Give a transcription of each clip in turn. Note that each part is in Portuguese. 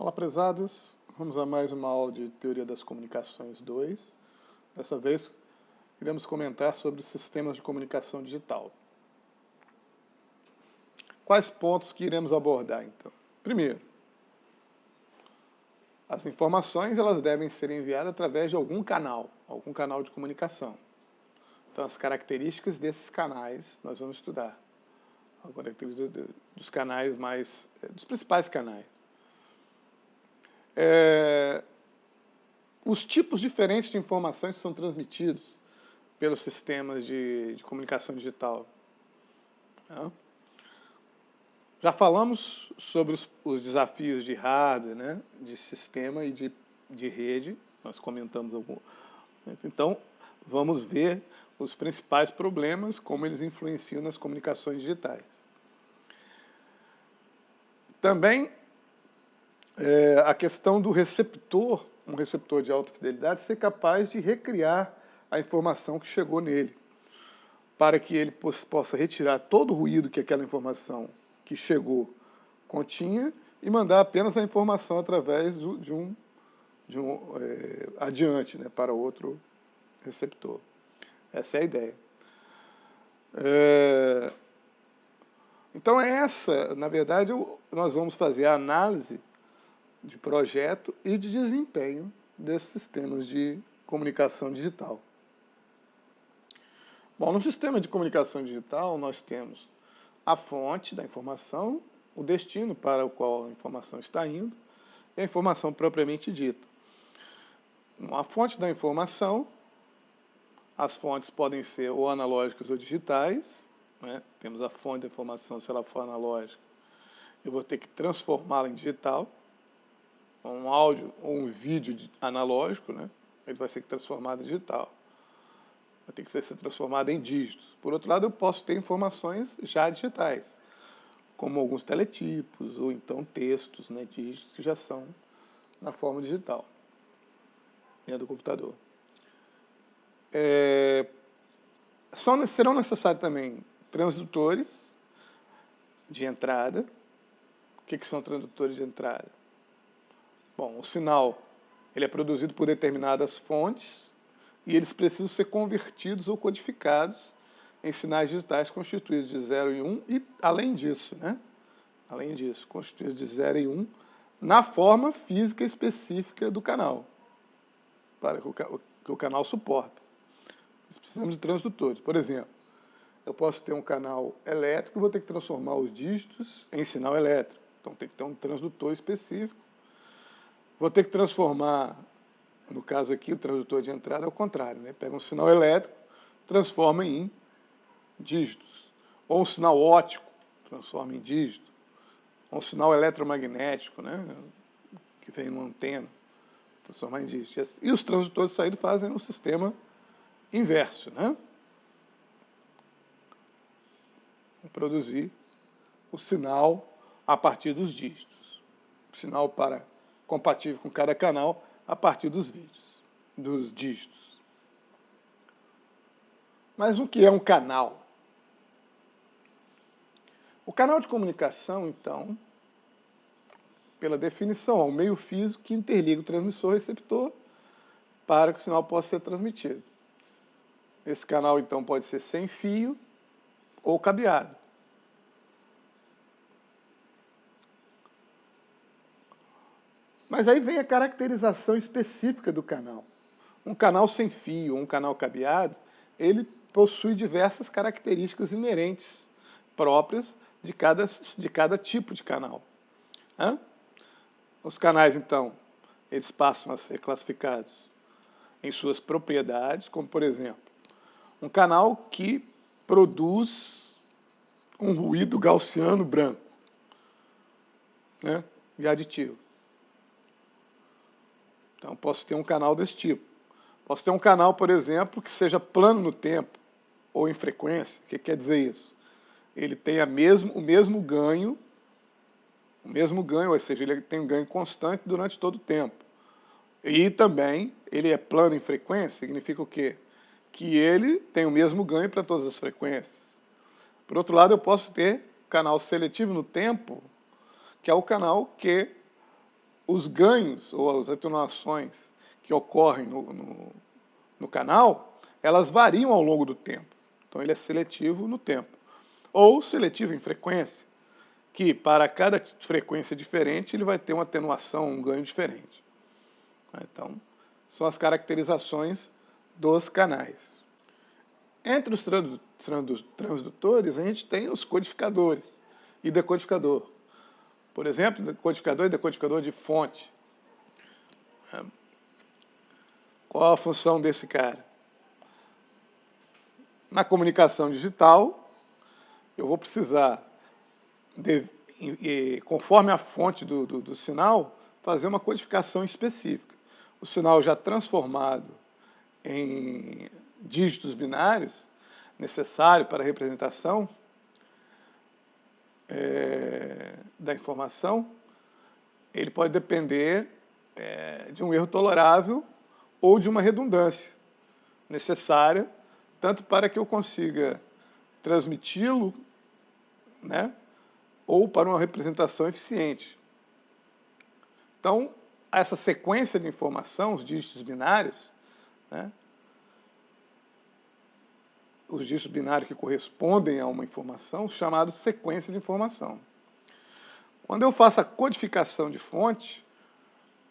Olá, prezados. Vamos a mais uma aula de Teoria das Comunicações 2. Dessa vez, iremos comentar sobre sistemas de comunicação digital. Quais pontos que iremos abordar, então? Primeiro, as informações elas devem ser enviadas através de algum canal de comunicação. Então, as características desses canais nós vamos estudar. As características dos canais dos principais canais. Os tipos diferentes de informações que são transmitidos pelos sistemas de comunicação digital. Já falamos sobre os desafios de hardware, né, de sistema e de rede, nós comentamos algum. Então, vamos ver os principais problemas, como eles influenciam nas comunicações digitais. Também a questão do receptor, um receptor de alta fidelidade, ser capaz de recriar a informação que chegou nele, para que ele possa retirar todo o ruído que aquela informação que chegou continha e mandar apenas a informação através adiante, né, para outro receptor. Essa é a ideia. Então, na verdade, nós vamos fazer a análise de projeto e de desempenho desses sistemas de comunicação digital. Bom, no sistema de comunicação digital, nós temos a fonte da informação, o destino para o qual a informação está indo e a informação propriamente dita. A fonte da informação, as fontes podem ser ou analógicas ou digitais, né? Temos a fonte da informação, se ela for analógica, eu vou ter que transformá-la em digital. Um áudio ou um vídeo analógico, né? Ele vai ser transformado em digital. Vai ter que ser transformado em dígitos. Por outro lado, eu posso ter informações já digitais, como alguns teletipos, ou então textos, né, dígitos, que já são na forma digital, dentro do computador. Serão necessários também transdutores de entrada. O que são transdutores de entrada? Bom, o sinal ele é produzido por determinadas fontes e eles precisam ser convertidos ou codificados em sinais digitais constituídos de 0 e 1 e, além disso, constituídos de 0 e 1 na forma física específica do canal, para que o canal suporta. Nós precisamos de transdutores. Por exemplo, eu posso ter um canal elétrico e vou ter que transformar os dígitos em sinal elétrico. Então, tem que ter um transdutor específico. Vou ter que transformar, no caso aqui, o transdutor de entrada é o contrário, né? Pega um sinal elétrico, transforma em dígitos. Ou um sinal óptico, transforma em dígito. Ou um sinal eletromagnético, né, que vem numa antena, transformar em dígito. E os transdutores de saída fazem um sistema inverso, né? Vou produzir o sinal a partir dos dígitos. O sinal compatível com cada canal a partir dos dígitos. Mas o que é um canal? O canal de comunicação, então, pela definição, é um meio físico que interliga o transmissor e o receptor para que o sinal possa ser transmitido. Esse canal, então, pode ser sem fio ou cabeado. Mas aí vem a caracterização específica do canal. Um canal sem fio, um canal cabeado, ele possui diversas características inerentes, próprias de cada tipo de canal. Os canais, então, eles passam a ser classificados em suas propriedades, como, por exemplo, um canal que produz um ruído gaussiano branco, né, e aditivo. Então, posso ter um canal desse tipo. Posso ter um canal, por exemplo, que seja plano no tempo ou em frequência. O que quer dizer isso? Ele tem o mesmo ganho, ou seja, ele tem um ganho constante durante todo o tempo. E também, ele é plano em frequência, significa o quê? Que ele tem o mesmo ganho para todas as frequências. Por outro lado, eu posso ter canal seletivo no tempo, que é o canal que os ganhos ou as atenuações que ocorrem no canal, elas variam ao longo do tempo. Então, ele é seletivo no tempo. Ou seletivo em frequência, que para cada frequência diferente, ele vai ter uma atenuação, um ganho diferente. Então, são as caracterizações dos canais. Entre os transdutores, a gente tem os codificadores e decodificador. Por exemplo, decodificador e decodificador de fonte. Qual a função desse cara? Na comunicação digital, eu vou precisar, conforme a fonte do sinal, fazer uma codificação específica. O sinal já transformado em dígitos binários, necessário para a representação da informação, ele pode depender de um erro tolerável ou de uma redundância necessária, tanto para que eu consiga transmiti-lo, né, ou para uma representação eficiente. Então, essa sequência de informação, os dígitos binários, né, os dígitos binários que correspondem a uma informação, chamados sequência de informação. Quando eu faço a codificação de fonte,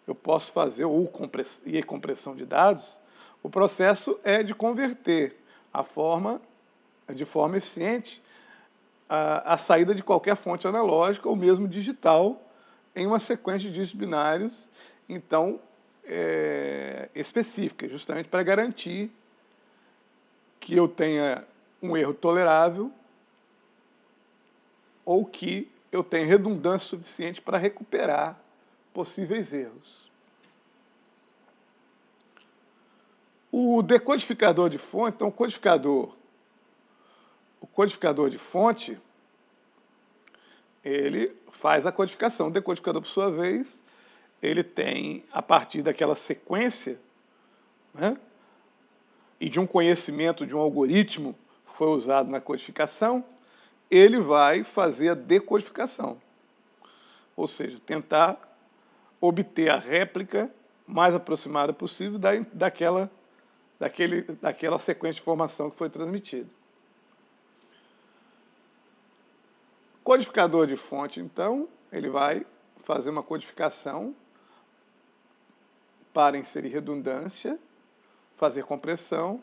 eu posso fazer, ou compressão de dados, o processo é de converter de forma eficiente a saída de qualquer fonte analógica ou mesmo digital em uma sequência de dígitos binários, então, específica, justamente para garantir que eu tenha um erro tolerável ou que eu tenha redundância suficiente para recuperar possíveis erros. O decodificador de fonte, então o codificador de fonte, ele faz a codificação. O decodificador, por sua vez, ele tem, a partir daquela sequência, né, e de um conhecimento de um algoritmo que foi usado na codificação, ele vai fazer a decodificação. Ou seja, tentar obter a réplica mais aproximada possível daquela sequência de informação que foi transmitida. Codificador de fonte, então, ele vai fazer uma codificação para inserir redundância, fazer compressão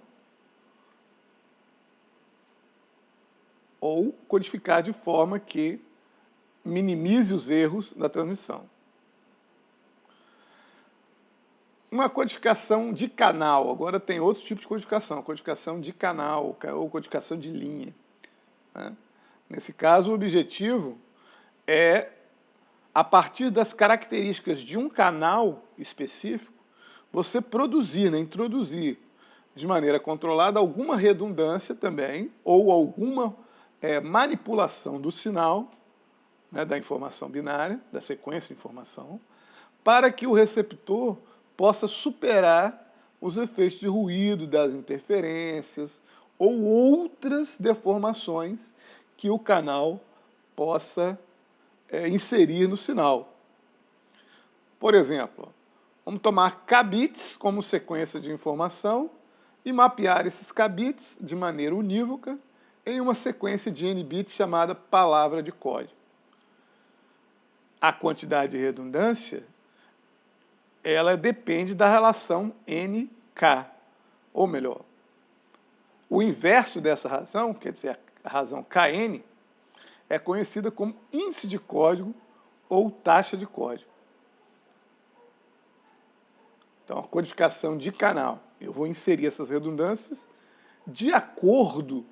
ou codificar de forma que minimize os erros da transmissão. Uma codificação de canal, agora tem outro tipo de codificação de canal ou codificação de linha, né? Nesse caso, o objetivo é, a partir das características de um canal específico, você produzir, né, introduzir de maneira controlada alguma redundância também, ou alguma manipulação do sinal, né, da informação binária, da sequência de informação, para que o receptor possa superar os efeitos de ruído, das interferências ou outras deformações que o canal possa inserir no sinal. Por exemplo, vamos tomar kbits como sequência de informação e mapear esses kbits de maneira unívoca em uma sequência de n bits chamada palavra de código. A quantidade de redundância, ela depende da relação nk, ou melhor, o inverso dessa razão, quer dizer, a razão kn, é conhecida como índice de código ou taxa de código. Então, a codificação de canal, eu vou inserir essas redundâncias de acordo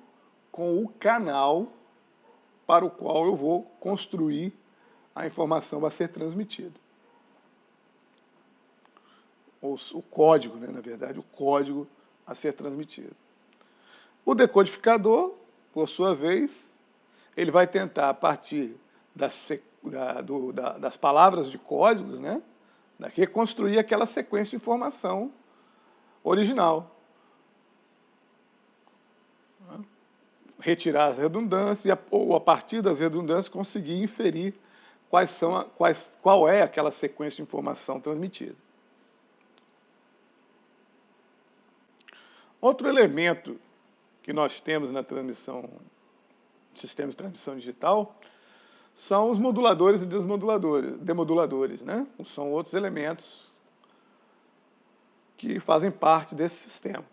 com o canal para o qual eu vou construir a informação a ser transmitida. O código, né, na verdade, o código a ser transmitido. O decodificador, por sua vez, ele vai tentar, a partir das palavras de códigos, né, reconstruir aquela sequência de informação original. Retirar as redundâncias ou, a partir das redundâncias, conseguir inferir qual é aquela sequência de informação transmitida. Outro elemento que nós temos na transmissão, sistema de transmissão digital, são os moduladores e demoduladores, né? São outros elementos que fazem parte desse sistema.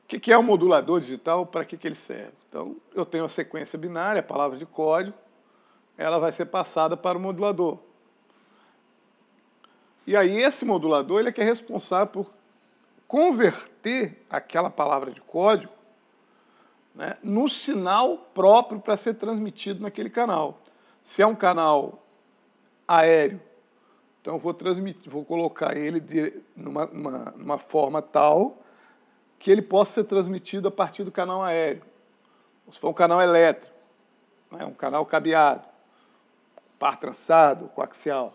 O que é o modulador digital? Para que ele serve? Então, eu tenho a sequência binária, a palavra de código, ela vai ser passada para o modulador. E aí esse modulador ele é que é responsável por converter aquela palavra de código, né, no sinal próprio para ser transmitido naquele canal. Se é um canal aéreo, então eu vou colocar ele numa forma tal que ele possa ser transmitido a partir do canal aéreo. Se for um canal elétrico, né, um canal cabeado, par trançado, coaxial,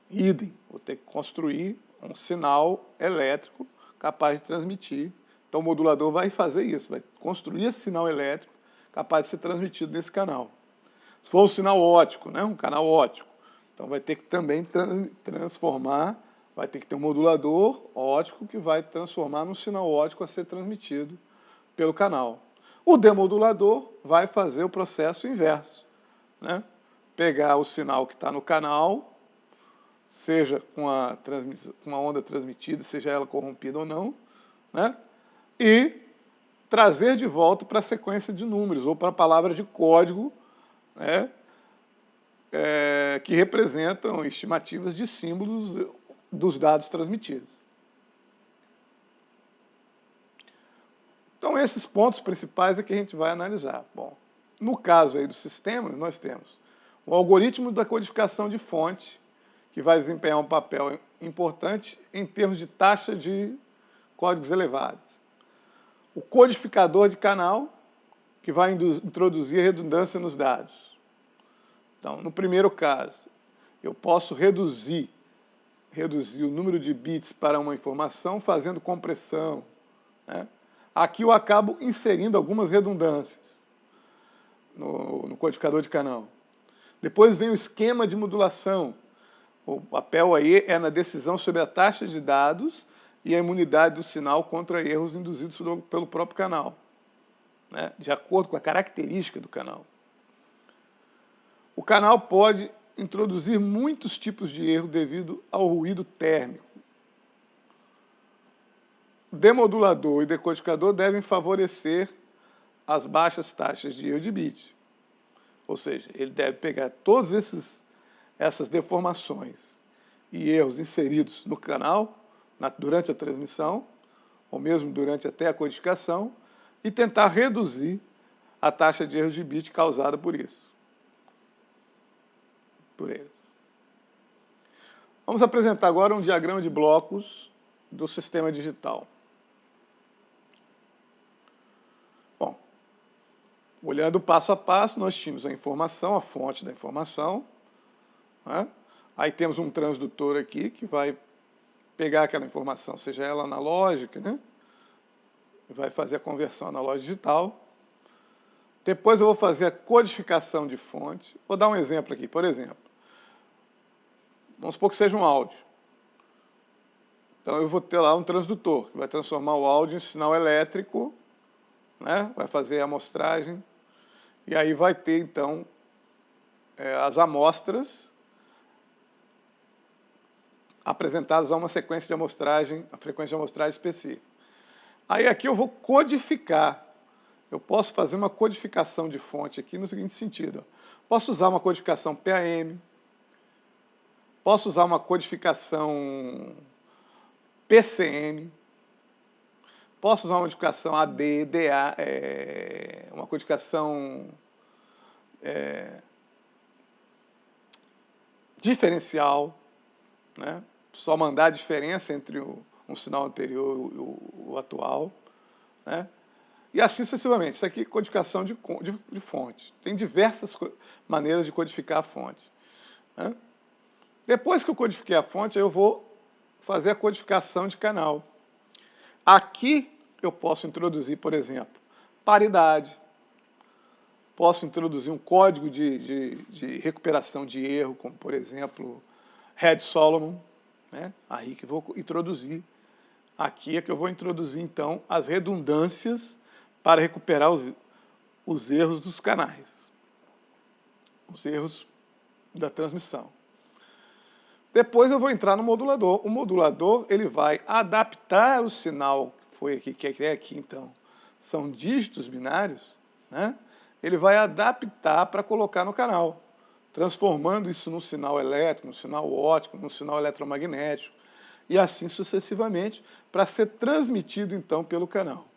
idem, vou ter que construir um sinal elétrico capaz de transmitir. Então o modulador vai fazer isso, vai construir esse sinal elétrico capaz de ser transmitido nesse canal. Se for um sinal óptico, né, um canal óptico, então vai ter que também transformar, vai ter que ter um modulador óptico que vai transformar num sinal óptico a ser transmitido pelo canal. O demodulador vai fazer o processo inverso, né? Pegar o sinal que está no canal, seja com a onda transmitida, seja ela corrompida ou não, né? E trazer de volta para a sequência de números, ou para a palavra de código, né? Que representam estimativas de símbolos dos dados transmitidos. Então, esses pontos principais é que a gente vai analisar. Bom, no caso aí do sistema, nós temos o algoritmo da codificação de fonte, que vai desempenhar um papel importante em termos de taxa de códigos elevados. O codificador de canal, que vai introduzir redundância nos dados. Então, no primeiro caso, eu posso reduzir o número de bits para uma informação fazendo compressão, né? Aqui eu acabo inserindo algumas redundâncias no codificador de canal. Depois vem o esquema de modulação. O papel aí é na decisão sobre a taxa de dados e a imunidade do sinal contra erros induzidos pelo próprio canal, né? De acordo com a característica do canal. O canal pode introduzir muitos tipos de erro devido ao ruído térmico. Demodulador e decodificador devem favorecer as baixas taxas de erro de bit. Ou seja, ele deve pegar todas essas deformações e erros inseridos no canal durante a transmissão, ou mesmo durante até a codificação, e tentar reduzir a taxa de erros de bit causada por isso. Por eles. Vamos apresentar agora um diagrama de blocos do sistema digital. Bom, olhando passo a passo, nós tínhamos a informação, a fonte da informação, né? Aí temos um transdutor aqui que vai pegar aquela informação, seja ela analógica, né? Vai fazer a conversão analógica digital. Depois eu vou fazer a codificação de fonte. Vou dar um exemplo aqui, por exemplo. Vamos supor que seja um áudio. Então eu vou ter lá um transdutor, que vai transformar o áudio em sinal elétrico, né? Vai fazer a amostragem, e aí vai ter, então, as amostras apresentadas a uma sequência de amostragem, a frequência de amostragem específica. Aí aqui eu vou codificar. Eu posso fazer uma codificação de fonte aqui no seguinte sentido. Posso usar uma codificação PAM, posso usar uma codificação PCM, posso usar uma codificação AD, DA, uma codificação diferencial, né? Só mandar a diferença entre um sinal anterior e o atual, né? E assim sucessivamente. Isso aqui é codificação de fonte. Tem diversas maneiras de codificar a fonte, né? Depois que eu codifiquei a fonte, eu vou fazer a codificação de canal. Aqui eu posso introduzir, por exemplo, paridade. Posso introduzir um código de recuperação de erro, como, por exemplo, Red Solomon, né? Aí que vou introduzir. Aqui é que eu vou introduzir, então, as redundâncias para recuperar os erros dos canais, os erros da transmissão. Depois eu vou entrar no modulador. O modulador ele vai adaptar o sinal, que foi aqui, que é aqui, então, são dígitos binários, né? Ele vai adaptar para colocar no canal, transformando isso num sinal elétrico, num sinal óptico, num sinal eletromagnético, e assim sucessivamente, para ser transmitido, então, pelo canal.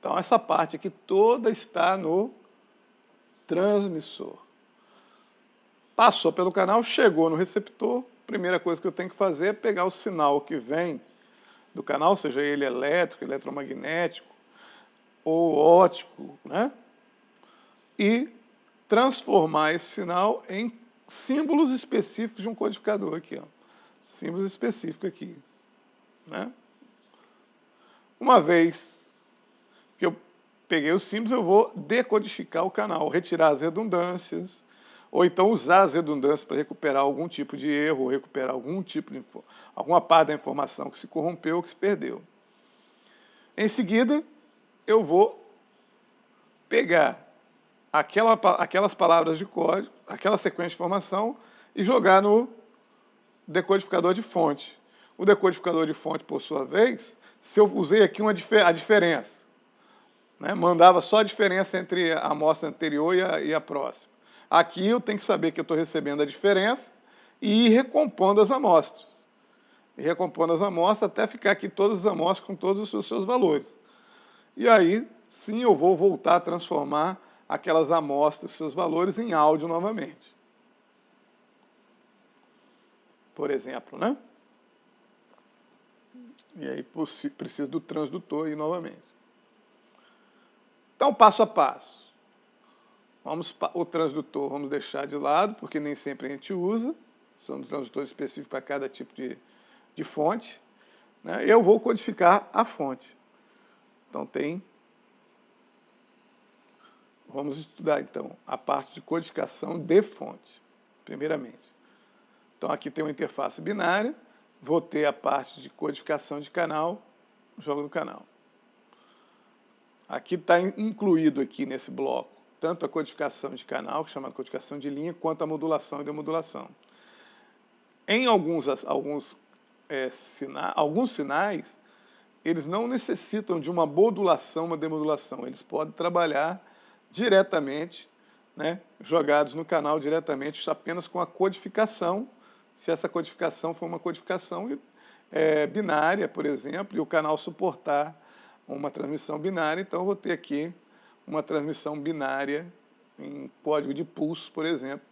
Então, essa parte aqui toda está no transmissor. Passou pelo canal, chegou no receptor, primeira coisa que eu tenho que fazer é pegar o sinal que vem do canal, seja ele elétrico, eletromagnético ou óptico, né? E transformar esse sinal em símbolos específicos de um codificador aqui, ó. Símbolos específicos aqui, né? Uma vez que eu peguei os símbolos, eu vou decodificar o canal, retirar as redundâncias, ou então usar as redundâncias para recuperar algum tipo de erro, ou recuperar algum tipo de alguma parte da informação que se corrompeu ou que se perdeu. Em seguida, eu vou pegar aquelas palavras de código, aquela sequência de informação, e jogar no decodificador de fonte. O decodificador de fonte, por sua vez, se eu usei aqui a diferença, né, mandava só a diferença entre a amostra anterior e a próxima. Aqui eu tenho que saber que eu estou recebendo a diferença e ir recompondo as amostras. E recompondo as amostras até ficar aqui todas as amostras com todos os seus valores. E aí, sim, eu vou voltar a transformar aquelas amostras, seus valores, em áudio novamente. Por exemplo, né? E aí preciso do transdutor aí novamente. Então, passo a passo. O transdutor vamos deixar de lado, porque nem sempre a gente usa. São transdutores específicos para cada tipo de fonte. Né? Eu vou codificar a fonte. Então, vamos estudar, então, a parte de codificação de fonte, primeiramente. Então, aqui tem uma interface binária, vou ter a parte de codificação de canal, jogo no canal. Aqui está incluído aqui nesse bloco, tanto a codificação de canal, que é chamada codificação de linha, quanto a modulação e demodulação. Em alguns sinais, eles não necessitam de uma modulação, uma demodulação. Eles podem trabalhar diretamente, né, jogados no canal diretamente, apenas com a codificação, se essa codificação for uma codificação binária, por exemplo, e o canal suportar uma transmissão binária, então eu vou ter aqui uma transmissão binária em código de pulso, por exemplo.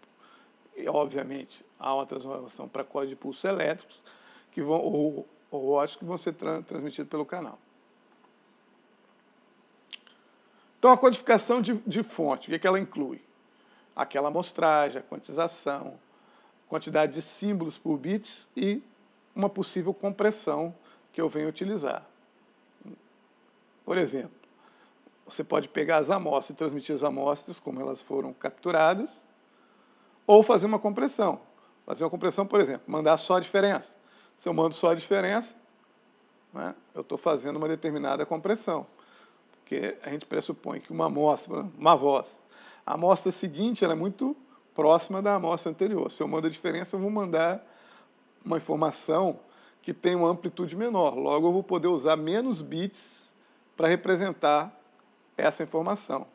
E, obviamente, há uma transformação para código de pulso elétricos, ou óticos, que vão ser transmitidos pelo canal. Então, a codificação de fonte, o que ela inclui? Aquela amostragem, a quantização, quantidade de símbolos por bits e uma possível compressão que eu venho utilizar. Por exemplo, você pode pegar as amostras e transmitir as amostras como elas foram capturadas, ou fazer uma compressão. Fazer uma compressão, por exemplo, mandar só a diferença. Se eu mando só a diferença, né, eu estou fazendo uma determinada compressão. Porque a gente pressupõe que uma amostra, uma voz, a amostra seguinte ela é muito próxima da amostra anterior. Se eu mando a diferença, eu vou mandar uma informação que tem uma amplitude menor. Logo, eu vou poder usar menos bits para representar essa informação.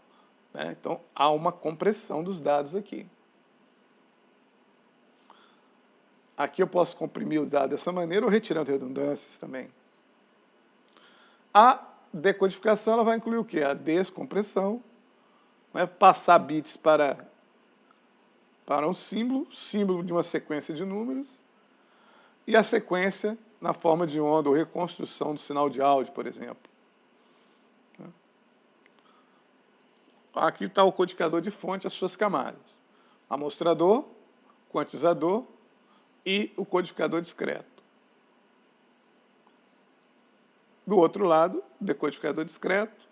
Né? Então, há uma compressão dos dados aqui. Aqui eu posso comprimir os dados dessa maneira ou retirando redundâncias também. A decodificação ela vai incluir o quê? A descompressão, né? Passar bits para um símbolo de uma sequência de números, e a sequência na forma de onda ou reconstrução do sinal de áudio, por exemplo. Aqui está o codificador de fonte, as suas camadas. Amostrador, quantizador e o codificador discreto. Do outro lado, decodificador discreto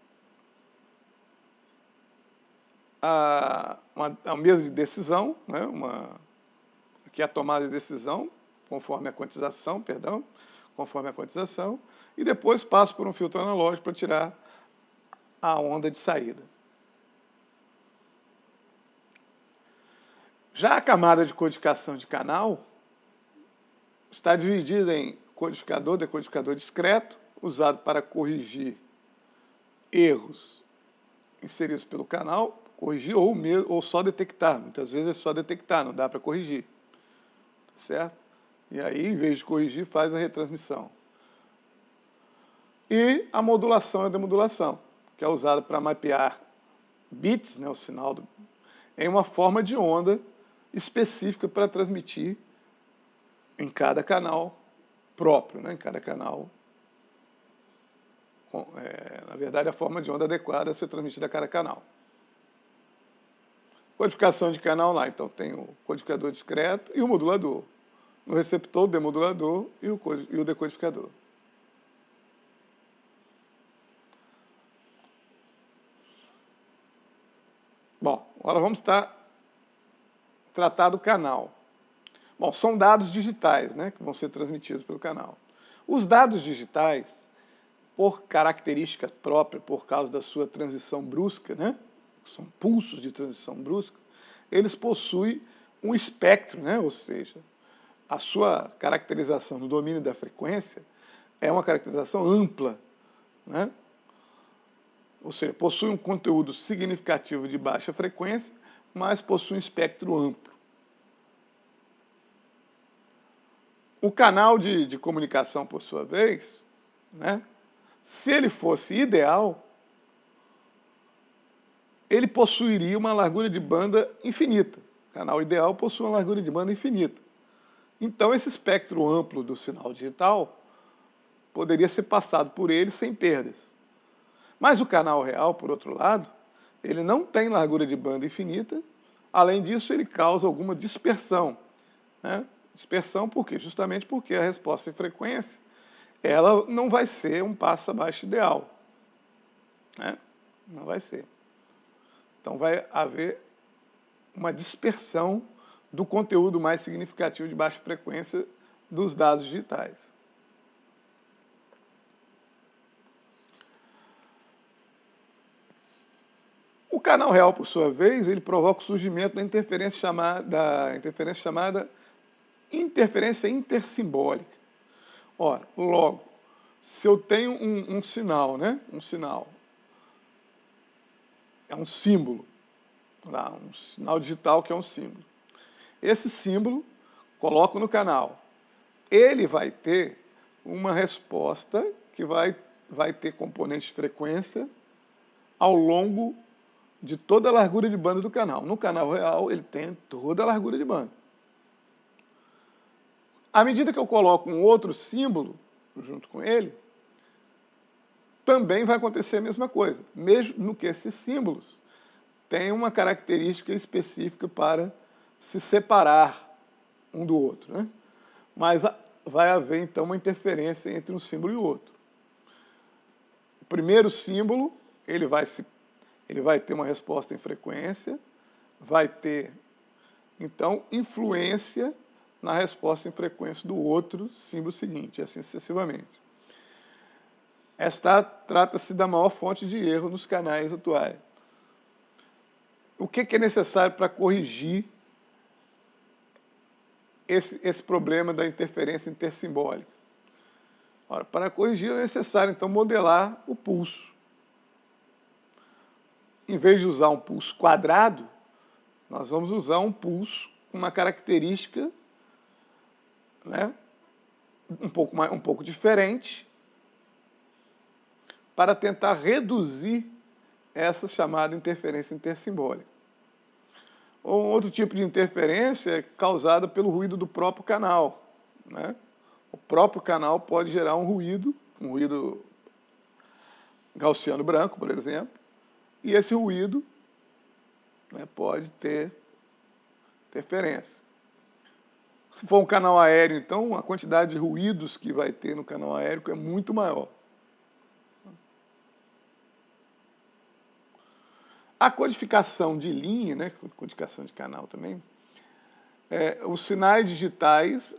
a mesa de decisão, né? Aqui é a tomada de decisão, conforme a quantização, e depois passo por um filtro analógico para tirar a onda de saída. Já a camada de codificação de canal está dividida em codificador, decodificador discreto, usado para corrigir erros inseridos pelo canal, corrigir ou só detectar. Muitas vezes é só detectar, não dá para corrigir. Certo? E aí, em vez de corrigir, faz a retransmissão. E a modulação e a demodulação, que é usada para mapear bits, né, o sinal, em uma forma de onda específica para transmitir em cada canal próprio, né, em cada canal. Na verdade, a forma de onda adequada a ser transmitida a cada canal. Codificação de canal lá, então tem o codificador discreto e o modulador. No receptor, o demodulador e o decodificador. Bom, agora vamos tratar do canal. Bom, são dados digitais, né, que vão ser transmitidos pelo canal. Os dados digitais, por característica própria, por causa da sua transição brusca, né, são pulsos de transição brusca, eles possuem um espectro, né, ou seja, a sua caracterização no domínio da frequência é uma caracterização ampla, né? Ou seja, possui um conteúdo significativo de baixa frequência, mas possui um espectro amplo. O canal de comunicação, por sua vez, né, se ele fosse ideal, ele possuiria uma largura de banda infinita. O canal ideal possui uma largura de banda infinita. Então, esse espectro amplo do sinal digital poderia ser passado por ele sem perdas. Mas o canal real, por outro lado, ele não tem largura de banda infinita. Além disso, ele causa alguma dispersão, né? Dispersão por quê? Justamente porque a resposta em frequência ela não vai ser um passo abaixo ideal, né? Não vai ser. Então, vai haver uma dispersão do conteúdo mais significativo de baixa frequência dos dados digitais. O canal real, por sua vez, ele provoca o surgimento da interferência chamada interferência intersimbólica. Ora, logo, se eu tenho um sinal, né? Um sinal é um símbolo, lá, um sinal digital que é um símbolo. Esse símbolo, coloco no canal. Ele vai ter uma resposta que vai ter componente de frequência ao longo de toda a largura de banda do canal. No canal real, ele tem toda a largura de banda. À medida que eu coloco um outro símbolo junto com ele, também vai acontecer a mesma coisa, mesmo no que esses símbolos têm uma característica específica para se separar um do outro, né? Mas vai haver, então, uma interferência entre um símbolo e o outro. O primeiro símbolo, ele vai ter uma resposta em frequência, vai ter, então, influência na resposta em frequência do outro símbolo seguinte, e assim sucessivamente. Esta trata-se da maior fonte de erro nos canais atuais. O que é necessário para corrigir esse problema da interferência intersimbólica? Ora, para corrigir é necessário, então, modelar o pulso. Em vez de usar um pulso quadrado, nós vamos usar um pulso com uma característica, né, um pouco diferente, para tentar reduzir essa chamada interferência intersimbólica. Ou um outro tipo de interferência é causada pelo ruído do próprio canal, né? O próprio canal pode gerar um ruído gaussiano branco, por exemplo, e esse ruído, né, pode ter interferência. Se for um canal aéreo, então, a quantidade de ruídos que vai ter no canal aéreo é muito maior. A codificação de linha, né, codificação de canal também, os sinais digitais,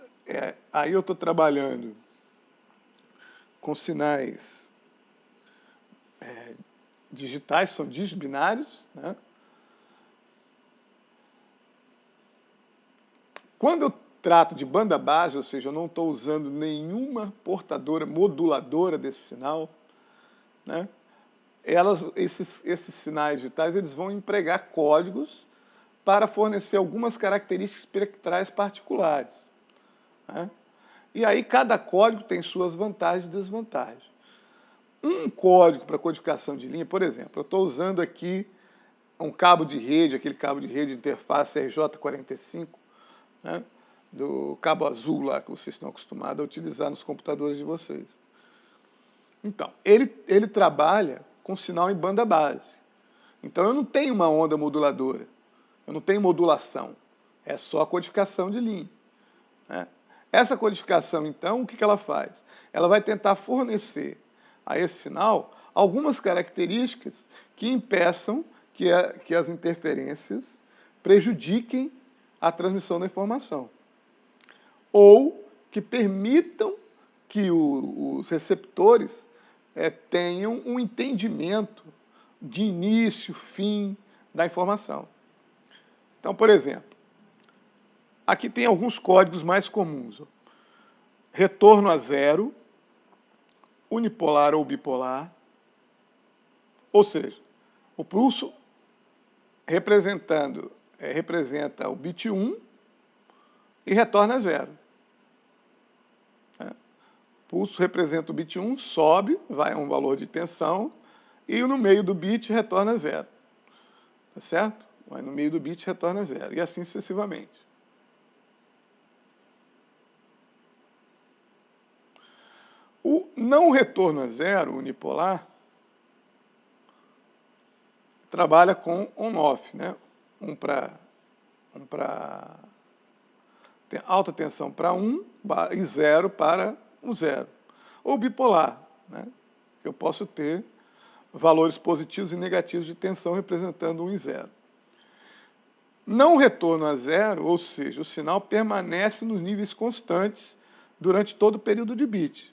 aí eu estou trabalhando com sinais digitais, são dígitos binários, né? Quando eu trato de banda base, ou seja, eu não estou usando nenhuma portadora, moduladora desse sinal, né? Esses sinais digitais eles vão empregar códigos para fornecer algumas características espectrais particulares, né? E aí cada código tem suas vantagens e desvantagens. Um código para codificação de linha, por exemplo, eu estou usando aqui um cabo de rede, aquele cabo de rede de interface RJ45, né, do cabo azul lá que vocês estão acostumados a utilizar nos computadores de vocês. Então, ele trabalha com sinal em banda base. Então, eu não tenho uma onda moduladora, eu não tenho modulação, é só a codificação de linha, né? Essa codificação, então, o que ela faz? Ela vai tentar fornecer a esse sinal algumas características que impeçam que as interferências prejudiquem a transmissão da informação, ou que permitam que os receptores tenham um entendimento de início, fim da informação. Então, por exemplo, aqui tem alguns códigos mais comuns. Retorno a zero, unipolar ou bipolar, ou seja, o pulso representa o bit 1 e retorna a zero. O pulso representa o bit 1, sobe, vai a um valor de tensão, e no meio do bit retorna a zero. Tá certo? Vai no meio do bit retorna a zero, e assim sucessivamente. O não retorno a zero, unipolar, trabalha com on-off, né? Alta tensão para 1 e 0 para o 0. Ou bipolar, né? Eu posso ter valores positivos e negativos de tensão representando 1 e 0. Não retorno a zero, ou seja, o sinal permanece nos níveis constantes durante todo o período de bit.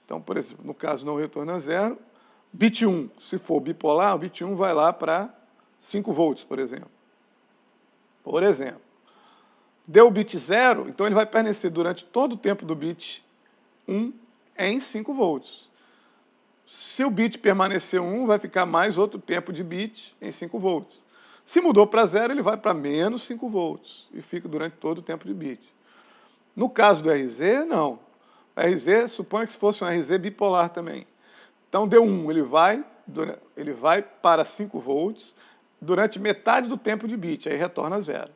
Então, por exemplo, no caso não retorno a zero, bit 1, se for bipolar, o bit 1 vai lá para 5 volts, por exemplo. Por exemplo. Deu o bit 0, então ele vai permanecer durante todo o tempo do bit 1 em 5 volts. Se o bit permanecer 1, vai ficar mais outro tempo de bit em 5 volts. Se mudou para 0, ele vai para menos 5 volts e fica durante todo o tempo de bit. No caso do RZ, não. O RZ, suponha que se fosse um RZ bipolar também. Então, deu 1, ele vai para 5 volts durante metade do tempo de bit, aí retorna a 0.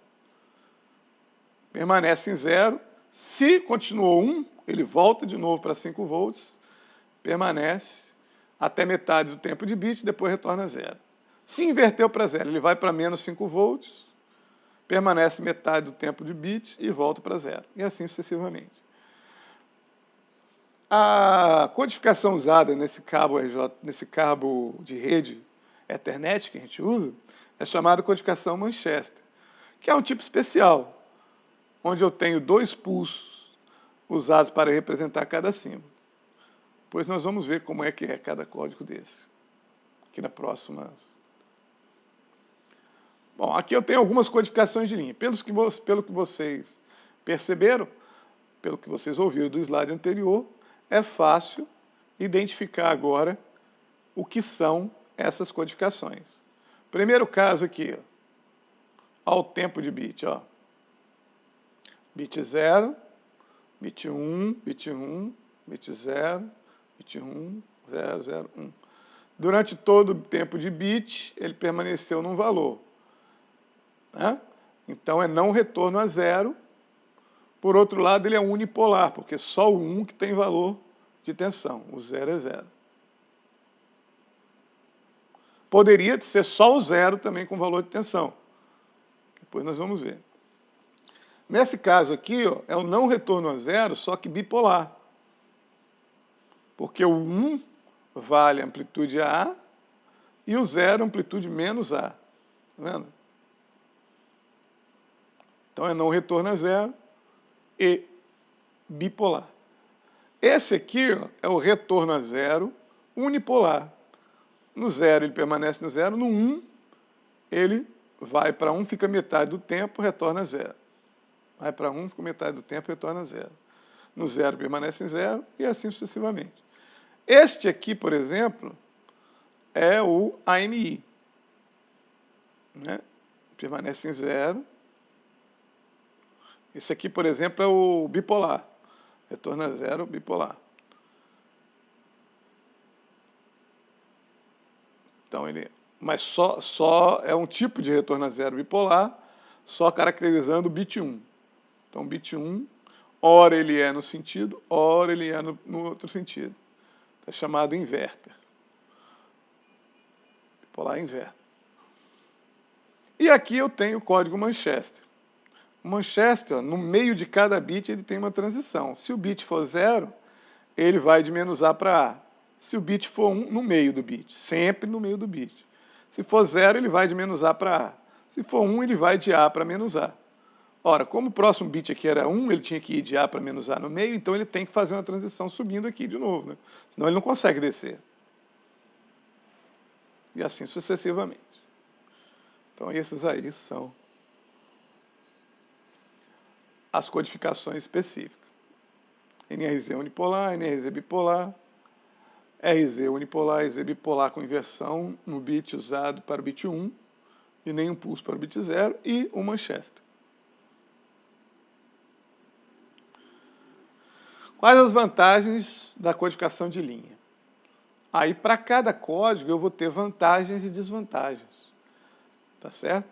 Permanece em 0. Se continuou 1, ele volta de novo para 5 volts, permanece até metade do tempo de bit, depois retorna a 0. Se inverteu para 0, ele vai para menos 5 volts, permanece metade do tempo de bit e volta para 0. E assim sucessivamente. A codificação usada nesse cabo de rede Ethernet que a gente usa é chamada codificação Manchester, que é um tipo especial, onde eu tenho 2 pulsos usados para representar cada símbolo. Pois nós vamos ver como é que é cada código desse, aqui na próxima. Bom, aqui eu tenho algumas codificações de linha. Pelo que vocês perceberam, pelo que vocês ouviram do slide anterior, é fácil identificar agora o que são essas codificações. Primeiro caso aqui, ó, o tempo de bit, ó. Bit 0, bit 1, bit 1, bit 0, bit 1, 0, 0, 1. Durante todo o tempo de bit, ele permaneceu num valor, né? Então, é não retorno a zero. Por outro lado, ele é unipolar, porque só o 1 que tem valor de tensão, o 0 é 0. Poderia ser só o 0 também com valor de tensão. Depois nós vamos ver. Nesse caso aqui, ó, é o não retorno a zero, só que bipolar. Porque o 1 vale a amplitude A E o 0, amplitude menos A. Tá vendo? Então é não retorno a zero e bipolar. Esse aqui, ó, é o retorno a zero unipolar. No 0 ele permanece no 0, no 1 ele vai para 1, fica metade do tempo, retorna a 0. Vai para 1, fica metade do tempo, retorna a 0. No 0 permanece em 0 e assim sucessivamente. Este aqui, por exemplo, é o ANI. Né? Permanece em 0. Esse aqui, por exemplo, é o bipolar. Retorna a 0, bipolar. Então, mas só é um tipo de retorno a 0 bipolar, só caracterizando o bit 1. Então, bit 1, ora ele é no sentido, ora ele é no outro sentido. É chamado inverter. Bipolar inverter. E aqui eu tenho o código Manchester. O Manchester, no meio de cada bit, ele tem uma transição. Se o bit for 0, ele vai de menos A para A. Se o bit for 1, no meio do bit. Sempre no meio do bit. Se for 0, ele vai de menos A para A. Se for 1, ele vai de A para menos A. Ora, como o próximo bit aqui era 1, ele tinha que ir de A para menos A no meio, então ele tem que fazer uma transição subindo aqui de novo. Né? Senão ele não consegue descer. E assim sucessivamente. Então esses aí são as codificações específicas. NRZ unipolar, NRZ bipolar, RZ unipolar, RZ bipolar com inversão no bit usado para o bit 1 e nenhum pulso para o bit 0 e o Manchester. Quais as vantagens da codificação de linha? Aí, para cada código, eu vou ter vantagens e desvantagens. Tá certo?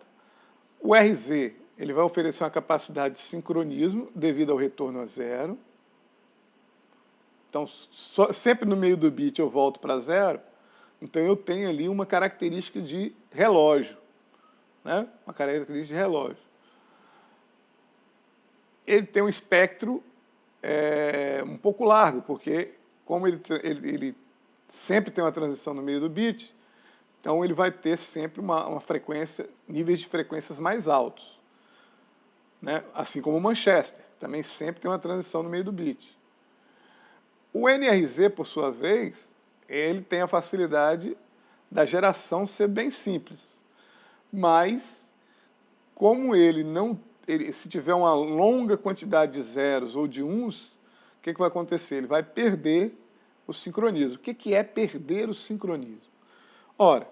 O RZ, ele vai oferecer uma capacidade de sincronismo devido ao retorno a 0. Então, sempre no meio do bit eu volto para 0. Então, eu tenho ali uma característica de relógio. Né? Uma característica de relógio. Ele tem um espectro um pouco largo, porque como ele sempre tem uma transição no meio do bit, então ele vai ter sempre uma frequência, níveis de frequências mais altos. Né? Assim como o Manchester, também sempre tem uma transição no meio do bit. O NRZ, por sua vez, ele tem a facilidade da geração ser bem simples. Mas, como se tiver uma longa quantidade de zeros ou de uns, o que vai acontecer? Ele vai perder o sincronismo. O que é perder o sincronismo? Ora,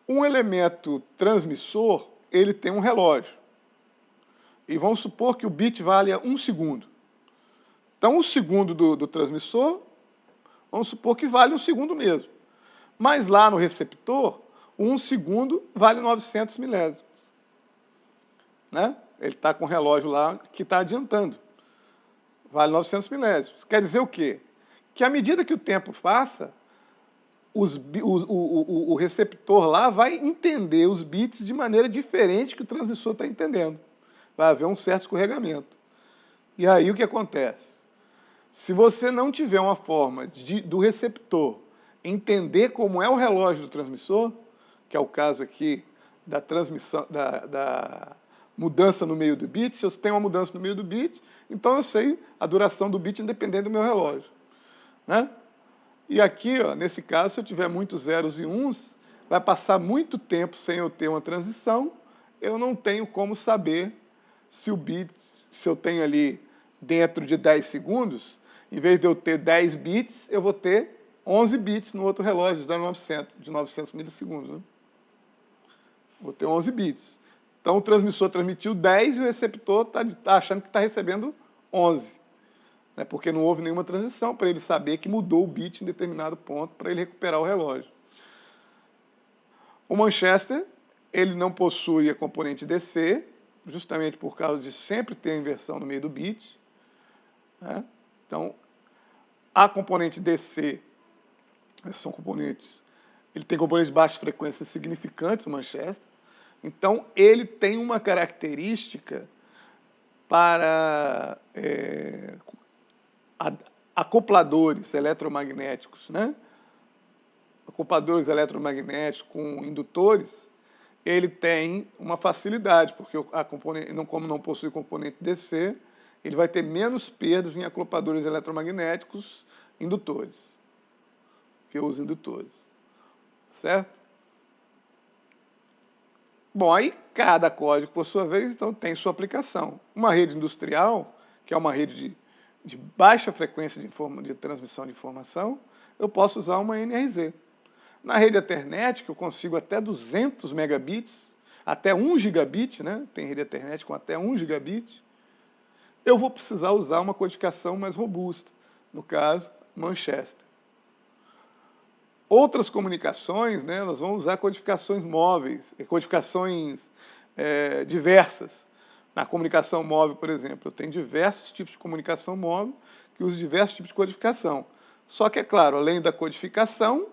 um elemento transmissor, ele tem um relógio. E vamos supor que o bit valha 1 segundo. Então, o segundo do transmissor, vamos supor que vale 1 segundo mesmo. Mas lá no receptor, 1 segundo vale 900 milésimos. Né? Ele está com o relógio lá que está adiantando. Vale 900 milésimos. Quer dizer o quê? Que à medida que o tempo passa, o receptor lá vai entender os bits de maneira diferente que o transmissor está entendendo. Vai haver um certo escorregamento. E aí o que acontece? Se você não tiver uma forma do receptor entender como é o relógio do transmissor, que é o caso aqui da transmissão, da mudança no meio do bit, se eu tenho uma mudança no meio do bit, então eu sei a duração do bit independente do meu relógio. Né? E aqui, ó, nesse caso, se eu tiver muitos zeros e uns, vai passar muito tempo sem eu ter uma transição, eu não tenho como saber se o bit, se eu tenho ali dentro de 10 segundos, em vez de eu ter 10 bits, eu vou ter 11 bits no outro relógio de 900 milissegundos. Né? Vou ter 11 bits. Então, o transmissor transmitiu 10 e o receptor está achando que está recebendo 11. Né? Porque não houve nenhuma transição para ele saber que mudou o bit em determinado ponto para ele recuperar o relógio. O Manchester, ele não possui a componente DC, justamente por causa de sempre ter a inversão no meio do bit. Né? Então, a componente DC, são componentes, ele tem componentes de baixa frequência significantes, o Manchester. Então, ele tem uma característica para acopladores eletromagnéticos, né? acopladores eletromagnéticos com indutores, ele tem uma facilidade, porque a componente, como não possui componente DC, ele vai ter menos perdas em acopladores eletromagnéticos indutores, que os indutores. Certo? Bom, aí cada código, por sua vez, então, tem sua aplicação. Uma rede industrial, que é uma rede de baixa frequência de transmissão de informação, eu posso usar uma NRZ. Na rede Ethernet, que eu consigo até 200 megabits, até 1 gigabit, né? Tem rede Ethernet com até 1 gigabit, eu vou precisar usar uma codificação mais robusta, no caso, Manchester. Outras comunicações, né, elas vão usar codificações móveis, codificações diversas. Na comunicação móvel, por exemplo, eu tenho diversos tipos de comunicação móvel que usam diversos tipos de codificação. Só que, é claro, além da codificação,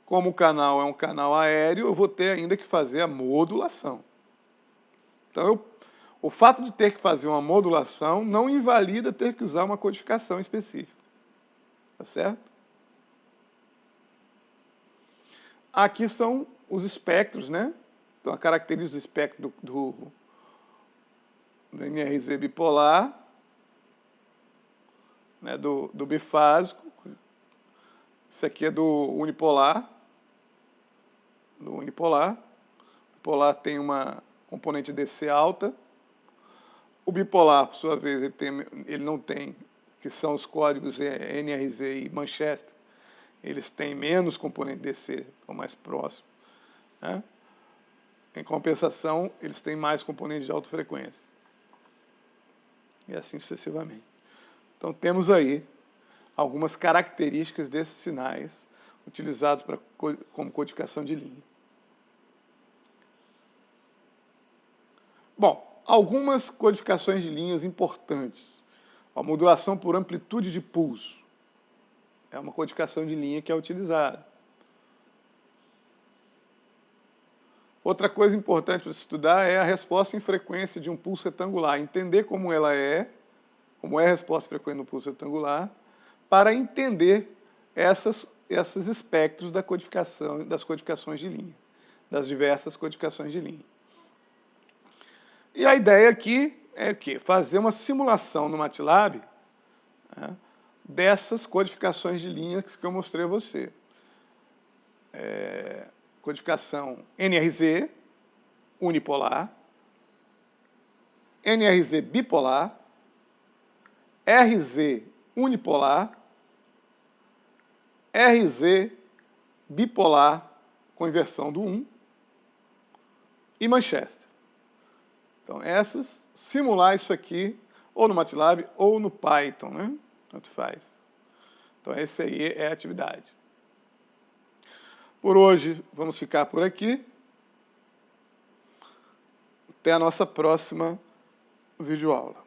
como o canal é um canal aéreo, eu vou ter ainda que fazer a modulação. Então, o fato de ter que fazer uma modulação não invalida ter que usar uma codificação específica. Tá certo? Aqui são os espectros, né? Então, a característica do espectro do NRZ bipolar, né? do bifásico. Isso aqui é do unipolar. O unipolar tem uma componente DC alta. O bipolar, por sua vez, ele não tem, que são os códigos NRZ e Manchester, eles têm menos componente DC, estão mais próximos. Né? Em compensação, eles têm mais componentes de alta frequência. E assim sucessivamente. Então, temos aí algumas características desses sinais utilizados como codificação de linha. Bom, algumas codificações de linhas importantes. A modulação por amplitude de pulso. É uma codificação de linha que é utilizada. Outra coisa importante para estudar é a resposta em frequência de um pulso retangular. Entender como ela como é a resposta frequente no pulso retangular, para entender esses espectros da codificação, das codificações de linha, das diversas codificações de linha. E a ideia aqui é o quê? Fazer uma simulação no MATLAB, né, dessas codificações de linhas que eu mostrei a você. Codificação NRZ, unipolar, NRZ bipolar, RZ unipolar, RZ bipolar com inversão do 1 e Manchester. Então, simular isso aqui ou no MATLAB ou no Python, né? Tanto faz. Então, essa aí é a atividade. Por hoje, vamos ficar por aqui. Até a nossa próxima videoaula.